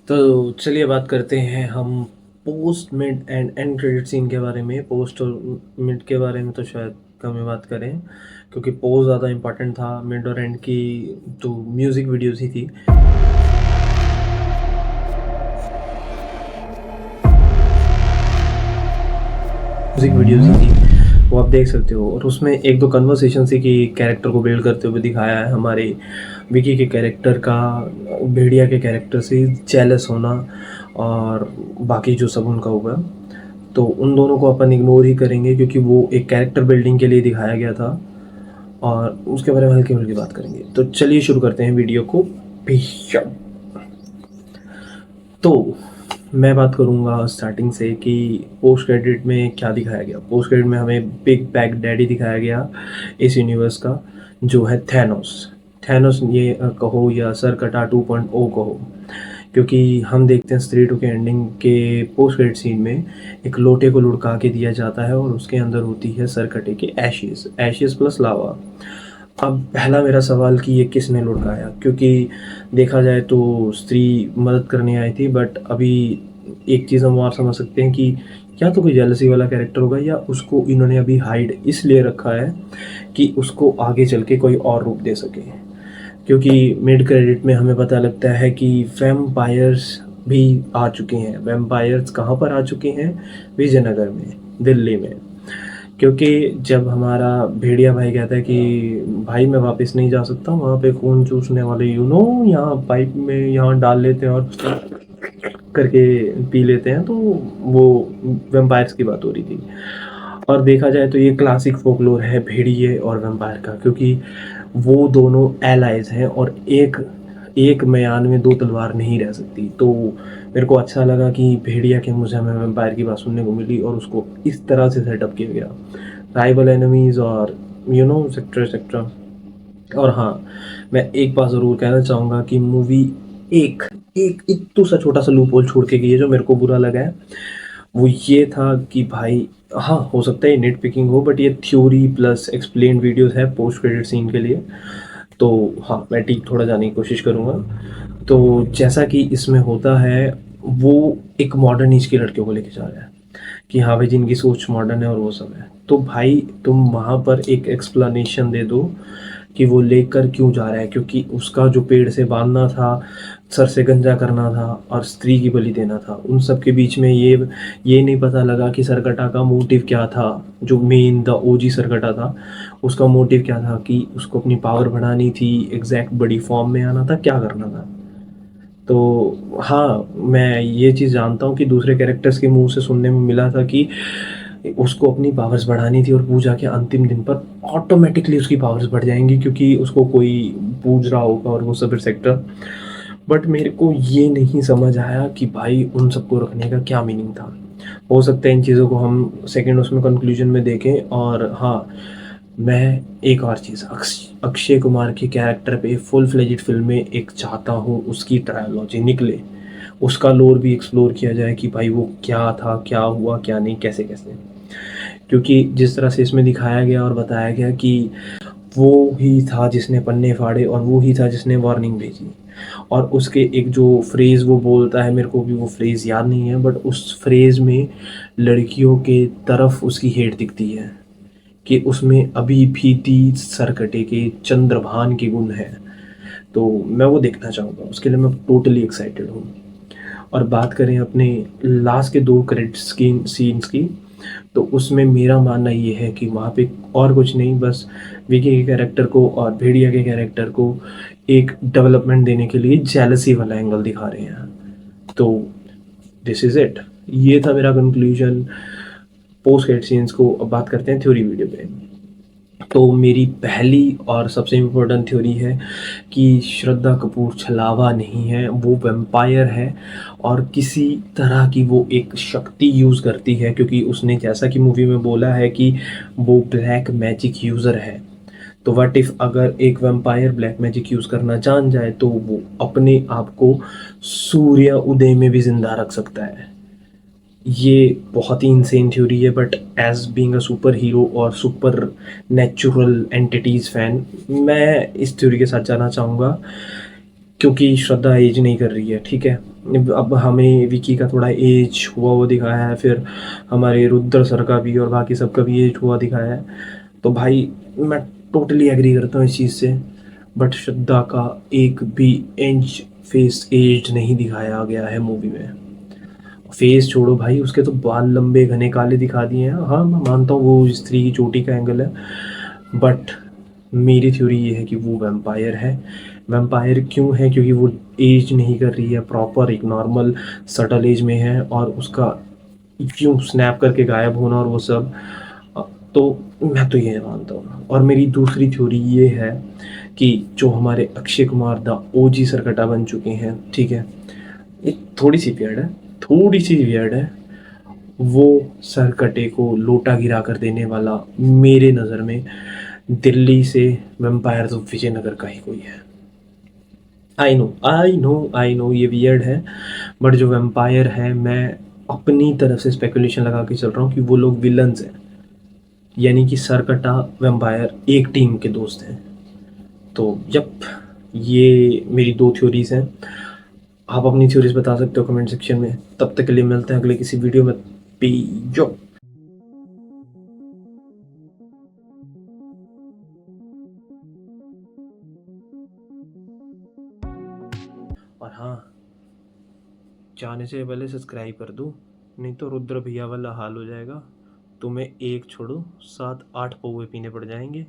तो चलिए बात करते हैं हम post mid and end credit scene के बारे में। पोस्ट और मिड के बारे में तो शायद कम ही बात करें, क्योंकि पोस्ट ज़्यादा इम्पोर्टेंट था। मिड और एंड की तो म्यूज़िक वीडियोस ही थी। म्यूज़िक वीडियोस ही थी, वो आप देख सकते हो। और उसमें एक दो कन्वर्सेशन थी कि कैरेक्टर को बिल्ड करते हुए दिखाया है हमारे विकी के कैरेक्टर का भेड़िया के कैरेक्टर से जेलस होना, और बाकी जो सब उनका हुआ। तो उन दोनों को अपन इग्नोर ही करेंगे, क्योंकि वो एक कैरेक्टर बिल्डिंग के लिए दिखाया गया था, और उसके बारे में हल्की हल्की बात करेंगे। तो चलिए शुरू करते हैं वीडियो को। भैया, तो मैं बात करूँगा स्टार्टिंग से कि पोस्ट क्रेडिट में क्या दिखाया गया। पोस्ट क्रेडिट में हमें बिग बैग डैडी दिखाया गया इस यूनिवर्स का, जो है थैनोस। थैनोस ये कहो या सर कटा 2.0 कहो, क्योंकि हम देखते हैं स्त्री टू के एंडिंग के पोस्ट क्रेडिट सीन में एक लोटे को लुढ़का के दिया जाता है, और उसके अंदर होती है सरकटे के एशेस, एशेस प्लस लावा। अब पहला मेरा सवाल कि ये किसने लुढ़काया, क्योंकि देखा जाए तो स्त्री मदद करने आई थी, बट अभी एक चीज़ हम और समझ सकते हैं कि या तो कोई जेलसी वाला कैरेक्टर होगा, या उसको इन्होंने अभी हाइड इसलिए रखा है कि उसको आगे चल के कोई और रूप दे सके। क्योंकि मिड क्रेडिट में हमें पता लगता है कि वैम्पायर्स भी आ चुके हैं। वैम्पायर्स कहाँ पर आ चुके हैं? विजयनगर में, दिल्ली में। क्योंकि जब हमारा भेड़िया भाई कहता है कि भाई मैं वापस नहीं जा सकता, वहाँ पे खून चूसने वाले यहाँ पाइप में यहाँ डाल लेते हैं और करके पी लेते हैं, तो वो वैम्पायर्स की बात हो रही थी। और देखा जाए तो ये क्लासिक फोकलोर है भेड़िए और वैम्पायर का, क्योंकि वो दोनों एलाइज हैं, और एक एक म्यान में दो तलवार नहीं रह सकती। तो मेरे को अच्छा लगा कि भेड़िया के मुँह से हमें वैम्पायर की बात सुनने को मिली, और उसको इस तरह से सेटअप किया गया, राइवल एनिमीज़ और सेक्टर सेक्टर। और हाँ, मैं एक बात ज़रूर कहना चाहूँगा कि मूवी एक एक तो सा छोटा सा लूप होल छोड़ के गई है, जो मेरे को बुरा लगा है। वो ये था कि भाई, हाँ हो सकता है नेट पिकिंग हो, बट ये थ्योरी प्लस एक्सप्लेन वीडियोस है पोस्ट क्रेडिट सीन के लिए। तो हाँ, मैं ठीक थोड़ा जाने की कोशिश करूँगा। तो जैसा कि इसमें होता है, वो एक मॉडर्न एज की लड़कियों को लेके जा रहा है कि हाँ भाई, जिनकी सोच मॉडर्न है और वो सब है। तो भाई तुम वहाँ पर एक एक्सप्लेनेशन दे दो कि वो लेकर क्यों जा रहा है, क्योंकि उसका जो पेड़ से बांधना था, सर से गंजा करना था और स्त्री की बलि देना था। उन सब के बीच में ये नहीं पता लगा कि सरकटा का मोटिव क्या था। जो मेन द ओजी सरकटा था, उसका मोटिव क्या था, कि उसको अपनी पावर बढ़ानी थी, एग्जैक्ट बड़ी फॉर्म में आना था, क्या करना था। तो हाँ, मैं ये चीज़ जानता हूँ कि दूसरे कैरेक्टर्स के मुंह से सुनने में मिला था कि उसको अपनी पावर्स बढ़ानी थी, और पूजा के अंतिम दिन पर ऑटोमेटिकली उसकी पावर्स बढ़ जाएंगी, क्योंकि उसको कोई पूज रहा होगा और वो सब सेक्टर। बट मेरे को ये नहीं समझ आया कि भाई उन सबको रखने का क्या मीनिंग था। हो सकता है इन चीज़ों को हम सेकेंड उसमें कंक्लूजन में देखें। और हाँ, मैं एक और चीज़, अक्षय कुमार के कैरेक्टर पे फुल फ्लेजिड फिल्म में एक चाहता हूँ उसकी ट्रायोलॉजी निकले, उसका लोर भी एक्सप्लोर किया जाए कि भाई वो क्या था, क्या हुआ, क्या नहीं, कैसे कैसे। क्योंकि जिस तरह से इसमें दिखाया गया और बताया गया कि वो ही था जिसने पन्ने फाड़े, और वो ही था जिसने वार्निंग भेजी, और उसके एक जो फ्रेज़ वो बोलता है, मेरे को भी वो फ्रेज़ याद नहीं है, बट उस फ्रेज़ में लड़कियों के तरफ उसकी हेट दिखती है, कि उसमें अभी भी तीज सरकटे के चंद्रभान के गुण हैं। तो मैं वो देखना चाहूँगा, उसके लिए मैं टोटली एक्साइटेड हूँ। और बात करें अपने लास्ट के दो क्रेडिट्स की सीन्स की, तो उसमें मेरा मानना ये है कि वहाँ पे और कुछ नहीं, बस विकी के कैरेक्टर को और भेड़िया के कैरेक्टर को एक डेवलपमेंट देने के लिए जेलसी वाला एंगल दिखा रहे हैं। तो दिस इज़ इट, ये था मेरा कंक्लूजन पोस्ट क्रेडिट सीन्स को। अब बात करते हैं थ्योरी वीडियो पे। तो मेरी पहली और सबसे इम्पोर्टेंट थ्योरी है कि श्रद्धा कपूर छलावा नहीं है, वो वैम्पायर है, और किसी तरह की वो एक शक्ति यूज़ करती है, क्योंकि उसने जैसा कि मूवी में बोला है कि वो ब्लैक मैजिक यूज़र है। तो व्हाट इफ़ अगर एक वैम्पायर ब्लैक मैजिक यूज़ करना जान जाए, तो वो अपने आप को सूर्य उदय में भी ज़िंदा रख सकता है। ये बहुत ही इंसेन थ्योरी है, but as being a superhero और सुपर नेचुरल एंटिटीज़ फैन, मैं इस थ्योरी के साथ जाना चाहूँगा, क्योंकि श्रद्धा एज नहीं कर रही है, ठीक है। अब हमें विकी का थोड़ा एज हुआ वो दिखाया है, फिर हमारे रुद्र सर का भी और बाकी सबका भी एज हुआ दिखाया है। तो भाई मैं टोटली एग्री करता हूँ इस चीज़ से। बट श्रद्धा का एक भी इंच फेस एज नहीं दिखाया गया है मूवी में। फेस छोड़ो भाई, उसके तो बाल लंबे घने काले दिखा दिए हैं। हाँ मैं मानता हूँ वो स्त्री की चोटी का एंगल है, बट मेरी थ्योरी ये है कि वो वैम्पायर है। वैम्पायर क्यों है? क्योंकि वो एज नहीं कर रही है, प्रॉपर एक नॉर्मल सटल एज में है, और उसका क्यों स्नैप करके गायब होना और वो सब। तो मैं तो ये मानता हूँ। और मेरी दूसरी थ्योरी ये है कि जो हमारे अक्षय कुमार द ओजी सरकटा बन चुके हैं, ठीक है, ये थोड़ी सी वियर्ड है, थोड़ी सी वियर्ड है। वो सरकटे को लोटा गिरा कर देने वाला मेरे नज़र में दिल्ली से वैम्पायर तो विजयनगर का ही कोई है। आई नो ये वियर्ड है, बट जो वैम्पायर है, मैं अपनी तरफ से स्पेकुलेशन लगा के चल रहा हूँ कि वो लोग विलन्स हैं, यानी कि सरकटा वैम्पायर एक टीम के दोस्त हैं। तो जब ये मेरी दो थ्योरीज हैं। आप अपनी थ्योरीज बता सकते हो कमेंट सेक्शन में। तब तक के लिए मिलते हैं अगले किसी वीडियो में। जो और हाँ, जाने से पहले सब्सक्राइब कर दूँ, नहीं तो रुद्र भैया वाला हाल हो जाएगा। तुम्हें एक छोड़ो 7-8 पौवे पीने पड़ जाएंगे।